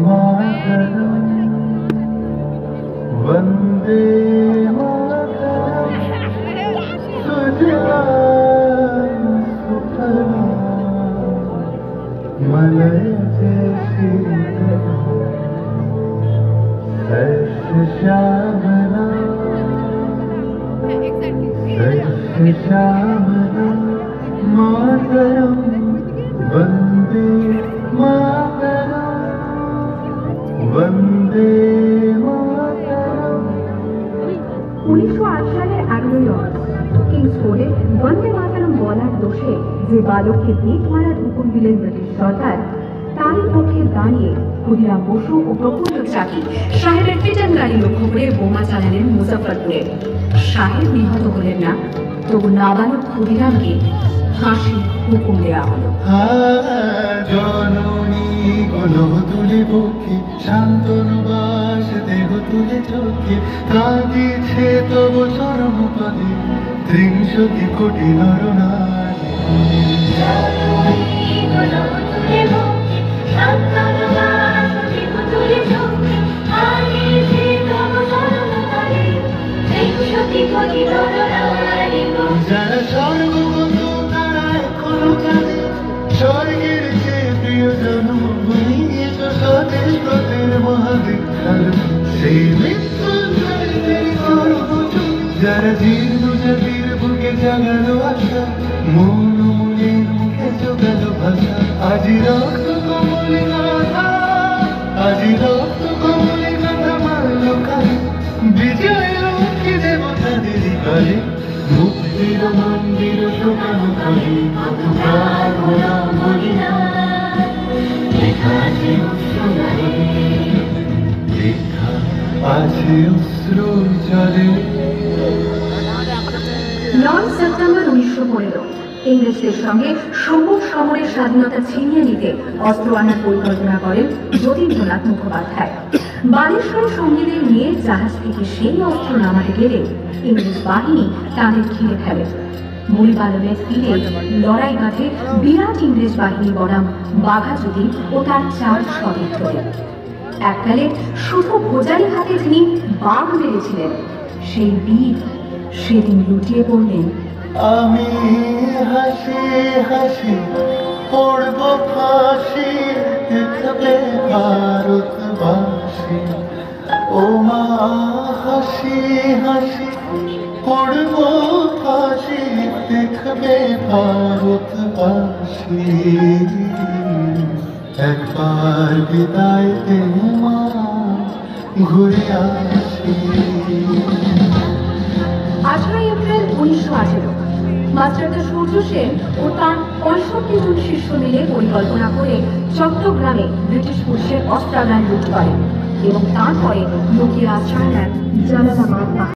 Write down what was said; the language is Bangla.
मातरम वंदे मातरम सुजलाम सुफलाम मलय जैसी शस्य श्यामला शस्य श्यामला मातरम वंदे मातरम वंदे मातरम। 1908 সালের 11ই অগস্ট কিংসফোর্ডে বন্দে মাতরম বলার দোষে যে বালককে বেত মারার হুকুম দিলেন ব্রিটিশ সরকার, তারই পক্ষে দাঁড়িয়ে ক্ষুদিরাম বসু ও প্রফুল্ল চাকি সাহেবের ফিটান গাড়ি লক্ষ্য করে বোমা চালালেন মুজাফফরপুরে। সাহেব নিহত হলেন না, তবু নাবালক ক্ষুদিরামকে ফাঁসির হুকুম দেওয়া হলো। জননী গলহ তুলে বক্ষে শান্তনুবাস দেহ তুলে চোখে কাঁদিছে তব চরম পদে ৩০ কোটি নরনারী। যারা স্বর্গগত তারা এখনো কাঁদে স্বর্গের চেয়ে প্রিয় জন্মভূমি এসো স্বদেশ ব্রতের মহাবিখ্যাত সেই মৃত্যুঞ্জয়ীদের গর্বচুম। যারা জীর্ণ জাতির বুকে জাগালো আশা মন মনের মুখে জোগালো ভাষা আজি রক্ত কমলে গাথা আজি রক্ত কমলে গাথা মারলো কালে বিজয় লক্ষ্মী দেবতাদের কালে মুক্তির মন্দির শুকানো করি কত প্রার্থনা বলি না লেখা আছে লেখা আছে অশ্রু জলে। 9 সেপ্টেম্বর 1915 ইংরেজদের সঙ্গে সমূহ সমরের স্বাধীনতা ছিনিয়ে নিতে অস্ত্র আনার পরিকল্পনা করেন যতীন্দ্রনাথ মুখোপাধ্যায়। বালেশ্বরী সঙ্গীদের নিয়ে জাহাজ থেকে সেই অস্ত্র নামাতে গেলে ইংরেজ বাহিনী তাদের ঘিরে ফেলে। মূলবালনের তীরে লড়াই বাঁধে বিরাট ইংরেজ বাহিনী বনাম বাঘাযতীন ও তার 4 সহযোদ্ধা। এককালে শুধু ভোজালি হাতে যিনি বাঘ মেরেছিলেন, সেই বীর সেদিন লুটিয়ে পড়লেন। আমি হাসি হাসি পড়ব ফাঁসি দেখবে ভারতবাসী ও মা হাসি হাসি পড়ব ফাঁসি দেখবে ভারতবাসী একবার বিদায় দে মা ঘুরে আসি। 18 এপ্রিল 1918 মাস্টারদা সূর্য সেন ও তার 65 জন শিষ্য মিলে পরিকল্পনা করে চট্টগ্রামে ব্রিটিশ পুলিশের অস্ত্রাগার লুট করেন এবং তারপরে লুকিয়ে আশ্রয় নেন জালালাবাদ।